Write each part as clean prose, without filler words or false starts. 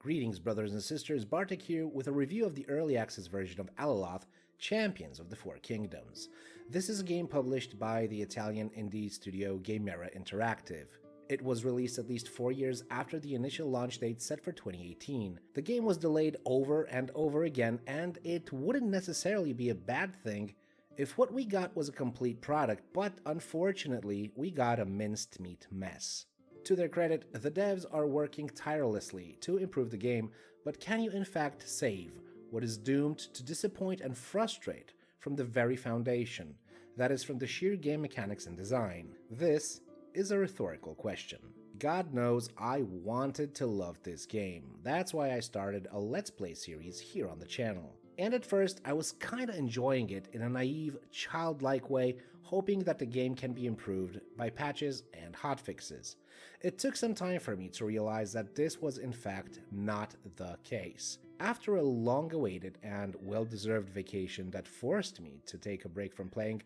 Greetings brothers and sisters, Bartek here with a review of the early access version of Alaloth, Champions of the Four Kingdoms. This is a game published by the Italian indie studio Gamera Interactive. It was released at least 4 years after the initial launch date set for 2018. The game was delayed over and over again, and it wouldn't necessarily be a bad thing if what we got was a complete product, but unfortunately we got a minced meat mess. To their credit, the devs are working tirelessly to improve the game, but can you in fact save what is doomed to disappoint and frustrate from the very foundation, that is from the sheer game mechanics and design? This is a rhetorical question. God knows I wanted to love this game. That's why I started a Let's Play series here on the channel. And at first, I was kinda enjoying it in a naive, childlike way, hoping that the game can be improved by patches and hotfixes. It took some time for me to realize that this was in fact not the case. After a long-awaited and well-deserved vacation that forced me to take a break from playing,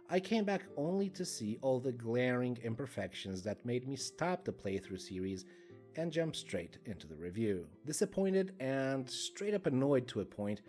I came back only to see all the glaring imperfections that made me stop the playthrough series and jump straight into the review. Disappointed and straight up annoyed to a point,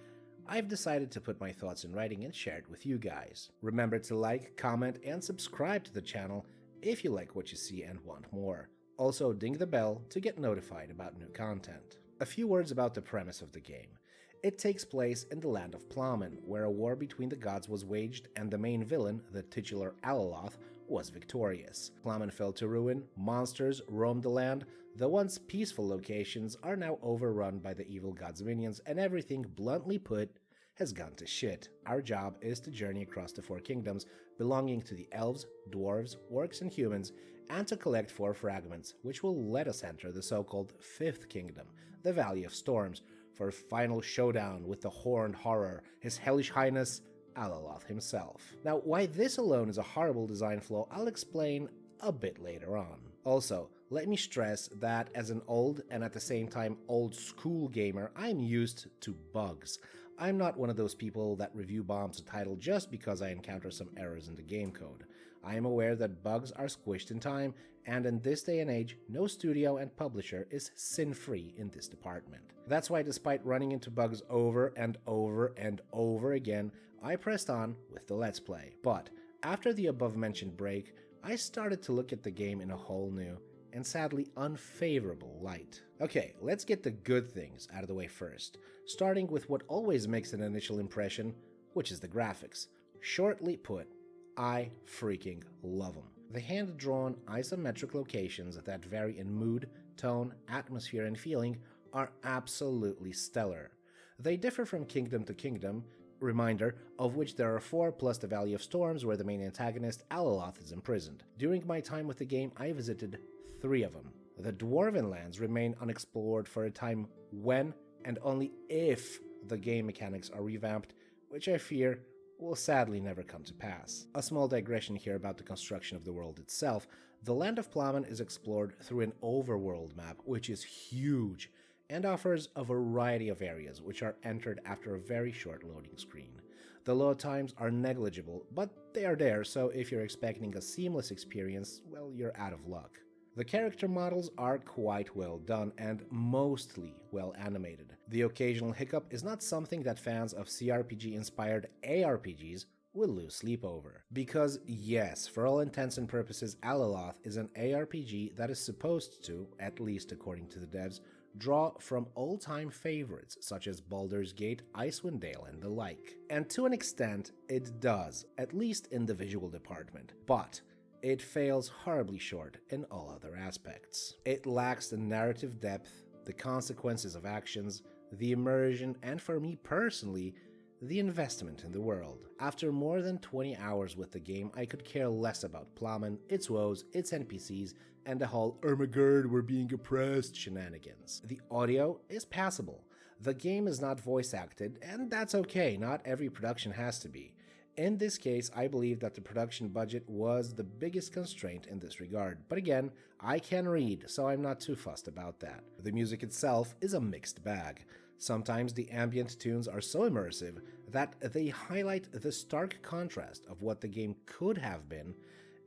I've decided to put my thoughts in writing and share it with you guys. Remember to like, comment, and subscribe to the channel if you like what you see and want more. Also, ding the bell to get notified about new content. A few words about the premise of the game. It takes place in the land of Plowmen, where a war between the gods was waged and the main villain, the titular Alaloth, was victorious. Plowmen fell to ruin, monsters roamed the land, the once peaceful locations are now overrun by the evil god's minions, and everything, bluntly put, has gone to shit. Our job is to journey across the four kingdoms belonging to the elves, dwarves, orcs, and humans, and to collect 4 fragments, which will let us enter the so-called Fifth Kingdom, the Valley of Storms, for a final showdown with the Horned Horror, His Hellish Highness, Alaloth himself. Now, why this alone is a horrible design flaw, I'll explain a bit later on. Also, let me stress that as an old and at the same time old school gamer, I'm used to bugs. I'm not one of those people that review bombs a title just because I encounter some errors in the game code. I am aware that bugs are squished in time, and in this day and age, no studio and publisher is sin-free in this department. That's why despite running into bugs over and over and over again, I pressed on with the Let's Play. But after the above-mentioned break, I started to look at the game in a whole new and sadly unfavorable light. Okay, let's get the good things out of the way first, starting with what always makes an initial impression, which is the graphics. Shortly put, I freaking love them. The hand-drawn isometric locations that vary in mood, tone, atmosphere, and feeling are absolutely stellar. They differ from kingdom to kingdom, reminder of which there are 4 plus the Valley of Storms where the main antagonist Alaloth is imprisoned. During my time with the game, I visited 3 of them. The Dwarven lands remain unexplored for a time when and only if the game mechanics are revamped, which I fear will sadly never come to pass. A small digression here about the construction of the world itself. The land of Plowmen is explored through an overworld map, which is huge and offers a variety of areas which are entered after a very short loading screen. The load times are negligible, but they are there, so if you're expecting a seamless experience, well, you're out of luck. The character models are quite well done and mostly well animated. The occasional hiccup is not something that fans of CRPG-inspired ARPGs will lose sleep over. Because yes, for all intents and purposes, Alaloth is an ARPG that is supposed to, at least according to the devs, draw from all-time favorites such as Baldur's Gate, Icewind Dale, and the like. And to an extent, it does, at least in the visual department. But it fails horribly short in all other aspects. It lacks the narrative depth, the consequences of actions, the immersion, and for me personally, the investment in the world. After more than 20 hours with the game, I could care less about Plowmen, its woes, its NPCs, and the whole "oh my god, we're being oppressed" shenanigans. The audio is passable. The game is not voice acted, and that's okay, not every production has to be. In this case, I believe that the production budget was the biggest constraint in this regard, but again, I can read, so I'm not too fussed about that. The music itself is a mixed bag. Sometimes the ambient tunes are so immersive that they highlight the stark contrast of what the game could have been,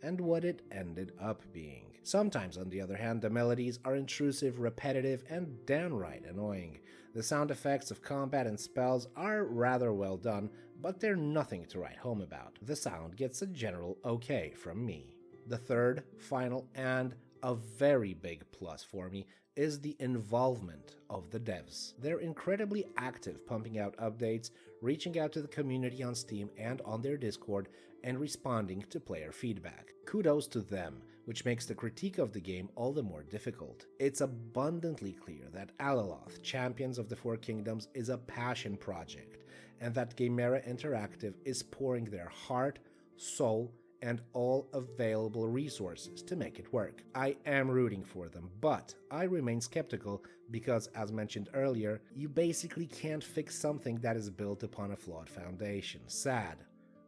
and what it ended up being. Sometimes, on the other hand, the melodies are intrusive, repetitive, and downright annoying. The sound effects of combat and spells are rather well done, but they're nothing to write home about. The sound gets a general okay from me. The third, final, and a very big plus for me is the involvement of the devs. They're incredibly active, pumping out updates, reaching out to the community on Steam and on their Discord, and responding to player feedback. Kudos to them, which makes the critique of the game all the more difficult. It's abundantly clear that Alaloth, Champions of the Four Kingdoms, is a passion project, and that Gamera Interactive is pouring their heart, soul, and all available resources to make it work. I am rooting for them, but I remain skeptical because, as mentioned earlier, you basically can't fix something that is built upon a flawed foundation. Sad,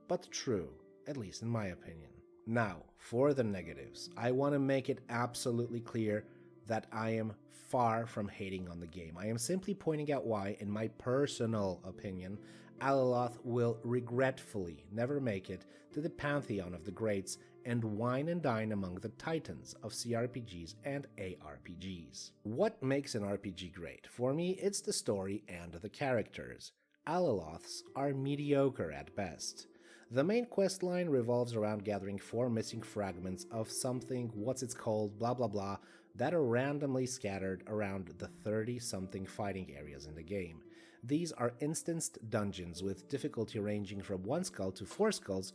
but true, at least in my opinion. Now, for the negatives, I want to make it absolutely clear that I am far from hating on the game. I am simply pointing out why, in my personal opinion, Alaloth will regretfully never make it to the pantheon of the greats and wine and dine among the titans of CRPGs and ARPGs. What makes an RPG great? For me, it's the story and the characters. Alaloth's are mediocre at best. The main questline revolves around gathering 4 missing fragments of something, what's it's called, blah blah blah, that are randomly scattered around the 30-something fighting areas in the game. These are instanced dungeons with difficulty ranging from 1 skull to 4 skulls,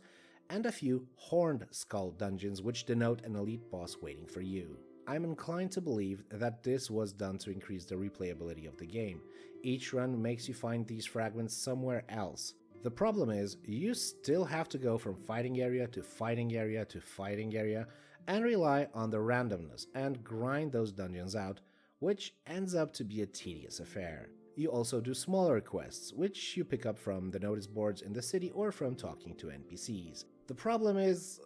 and a few horned skull dungeons which denote an elite boss waiting for you. I'm inclined to believe that this was done to increase the replayability of the game. Each run makes you find these fragments somewhere else. The problem is, you still have to go from fighting area to fighting area to fighting area and rely on the randomness and grind those dungeons out, which ends up to be a tedious affair. You also do smaller quests, which you pick up from the notice boards in the city or from talking to NPCs. The problem is,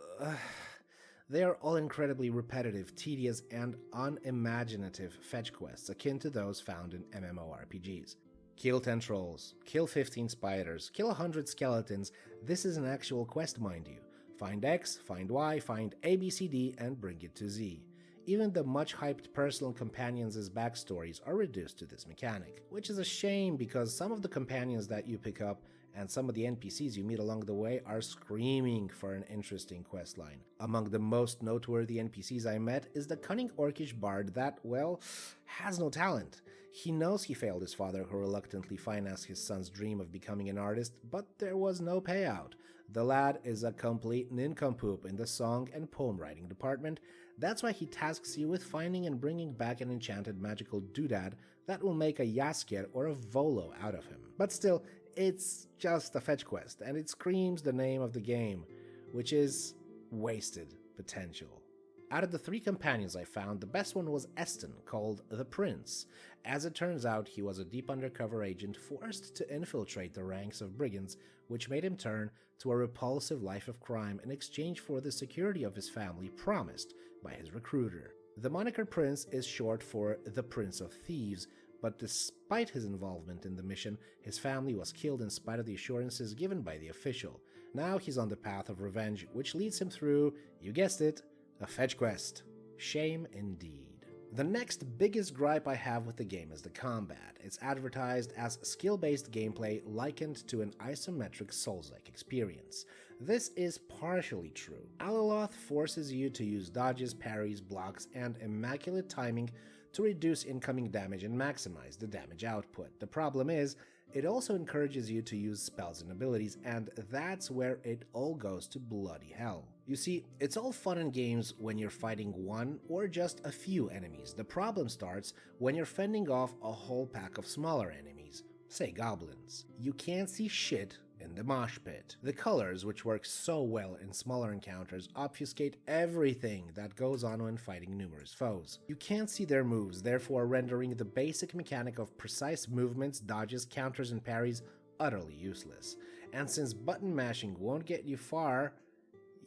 they are all incredibly repetitive, tedious, and unimaginative fetch quests akin to those found in MMORPGs. Kill 10 trolls, kill 15 spiders, kill 100 skeletons. This is an actual quest, mind you. Find X, find Y, find ABCD, and bring it to Z. Even the much-hyped personal companions' backstories are reduced to this mechanic, which is a shame because some of the companions that you pick up and some of the NPCs you meet along the way are screaming for an interesting questline. Among the most noteworthy NPCs I met is the cunning orcish bard that, well, has no talent. He knows he failed his father, who reluctantly financed his son's dream of becoming an artist, but there was no payout. The lad is a complete nincompoop in the song and poem writing department. That's why he tasks you with finding and bringing back an enchanted magical doodad that will make a Yaskier or a Volo out of him. But still, it's just a fetch quest, and it screams the name of the game, which is wasted potential. Out of the 3 companions I found, the best one was Eston, called the Prince. As it turns out, he was a deep undercover agent forced to infiltrate the ranks of brigands, which made him turn to a repulsive life of crime in exchange for the security of his family promised by his recruiter. The moniker Prince is short for the Prince of Thieves, but despite his involvement in the mission, his family was killed in spite of the assurances given by the official. Now he's on the path of revenge, which leads him through, you guessed it, a fetch quest. Shame indeed. The next biggest gripe I have with the game is the combat. It's advertised as skill-based gameplay likened to an isometric Souls-like experience. This is partially true. Alaloth forces you to use dodges, parries, blocks, and immaculate timing to reduce incoming damage and maximize the damage output. The problem is, it also encourages you to use spells and abilities, and that's where it all goes to bloody hell. You see, it's all fun and games when you're fighting one or just a few enemies. The problem starts when you're fending off a whole pack of smaller enemies, say goblins. You can't see shit in the mosh pit. The colors, which work so well in smaller encounters, obfuscate everything that goes on when fighting numerous foes. You can't see their moves, therefore rendering the basic mechanic of precise movements, dodges, counters, and parries utterly useless. And since button mashing won't get you far,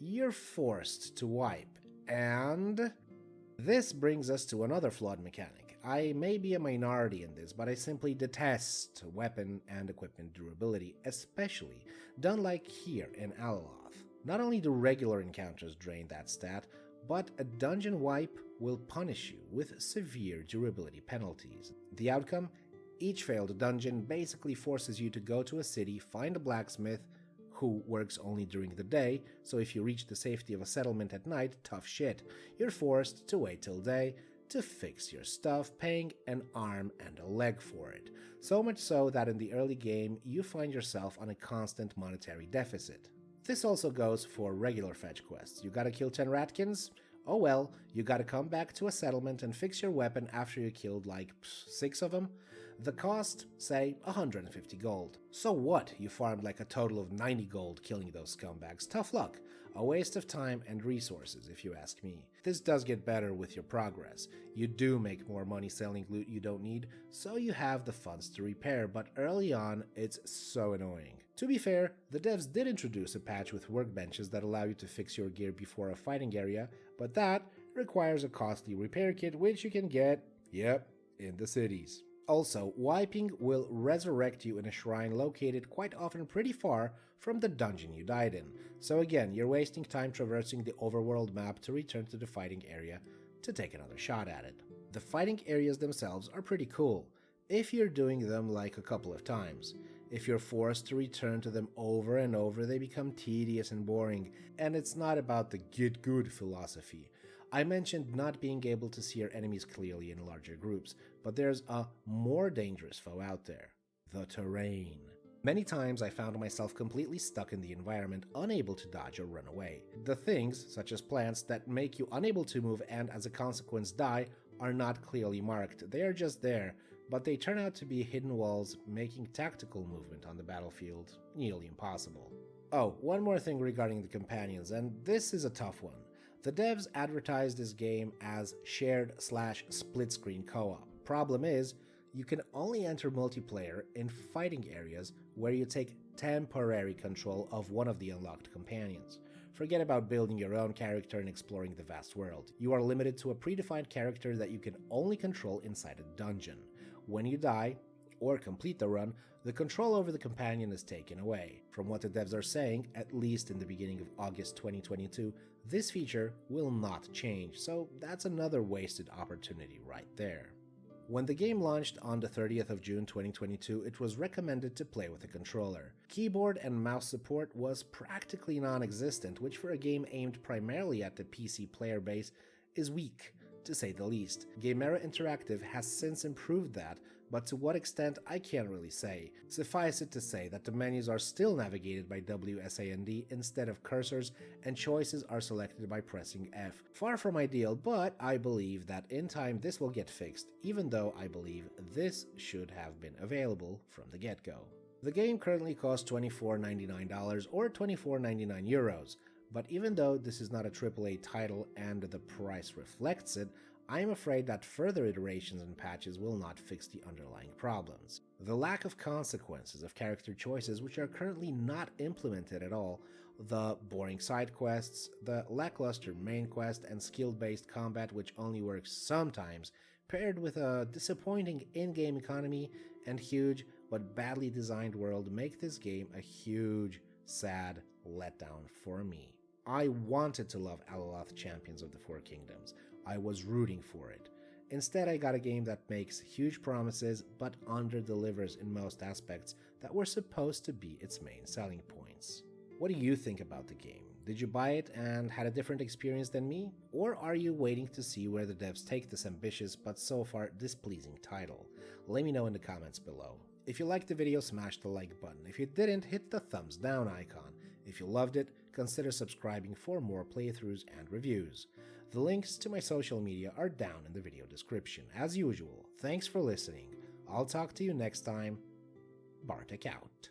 you're forced to wipe. And this brings us to another flawed mechanic. I may be a minority in this, but I simply detest weapon and equipment durability, especially done like here in Alaloth. Not only do regular encounters drain that stat, but a dungeon wipe will punish you with severe durability penalties. The outcome? Each failed dungeon basically forces you to go to a city, find a blacksmith who works only during the day, so if you reach the safety of a settlement at night, tough shit. You're forced to wait till day to fix your stuff, paying an arm and a leg for it. So much so that in the early game, you find yourself on a constant monetary deficit. This also goes for regular fetch quests. You gotta kill 10 ratkins? Oh well, you gotta come back to a settlement and fix your weapon after you killed like 6 of them. The cost, say, 150 gold. So what? You farmed like a total of 90 gold killing those scumbags. Tough luck. A waste of time and resources, if you ask me. This does get better with your progress. You do make more money selling loot you don't need, so you have the funds to repair, but early on, it's so annoying. To be fair, the devs did introduce a patch with workbenches that allow you to fix your gear before a fighting area, but that requires a costly repair kit, which you can get, yep, in the cities. Also, wiping will resurrect you in a shrine located quite often pretty far from the dungeon you died in. So again, you're wasting time traversing the overworld map to return to the fighting area to take another shot at it. The fighting areas themselves are pretty cool, if you're doing them like a couple of times. If you're forced to return to them over and over, they become tedious and boring, and it's not about the get good philosophy. I mentioned not being able to see your enemies clearly in larger groups, but there's a more dangerous foe out there: the terrain. Many times I found myself completely stuck in the environment, unable to dodge or run away. The things, such as plants, that make you unable to move and as a consequence die, are not clearly marked. They are just there, but they turn out to be hidden walls, making tactical movement on the battlefield nearly impossible. Oh, one more thing regarding the companions, and this is a tough one. The devs advertised this game as shared/split screen co-op. Problem is, you can only enter multiplayer in fighting areas where you take temporary control of one of the unlocked companions. Forget about building your own character and exploring the vast world. You are limited to a predefined character that you can only control inside a dungeon. When you die, or complete the run, the control over the companion is taken away. From what the devs are saying, at least in the beginning of August 2022, this feature will not change, so that's another wasted opportunity right there. When the game launched on the 30th of June 2022, it was recommended to play with a controller. Keyboard and mouse support was practically non-existent, which for a game aimed primarily at the PC player base is weak, to say the least. Gamera Interactive has since improved that, but to what extent I can't really say. Suffice it to say that the menus are still navigated by WSAND instead of cursors, and choices are selected by pressing F. Far from ideal, but I believe that in time this will get fixed, even though I believe this should have been available from the get-go. The game currently costs $24.99 or €24.99, but even though this is not a AAA title and the price reflects it, I am afraid that further iterations and patches will not fix the underlying problems. The lack of consequences of character choices, which are currently not implemented at all, the boring side quests, the lackluster main quest, and skill-based combat which only works sometimes, paired with a disappointing in-game economy and huge but badly designed world, make this game a huge, sad letdown for me. I wanted to love Alaloth Champions of the Four Kingdoms. I was rooting for it. Instead, I got a game that makes huge promises but under-delivers in most aspects that were supposed to be its main selling points. What do you think about the game? Did you buy it and had a different experience than me? Or are you waiting to see where the devs take this ambitious but so far displeasing title? Let me know in the comments below. If you liked the video, smash the like button. If you didn't, hit the thumbs down icon. If you loved it, consider subscribing for more playthroughs and reviews. The links to my social media are down in the video description. As usual, thanks for listening. I'll talk to you next time. Bartek out.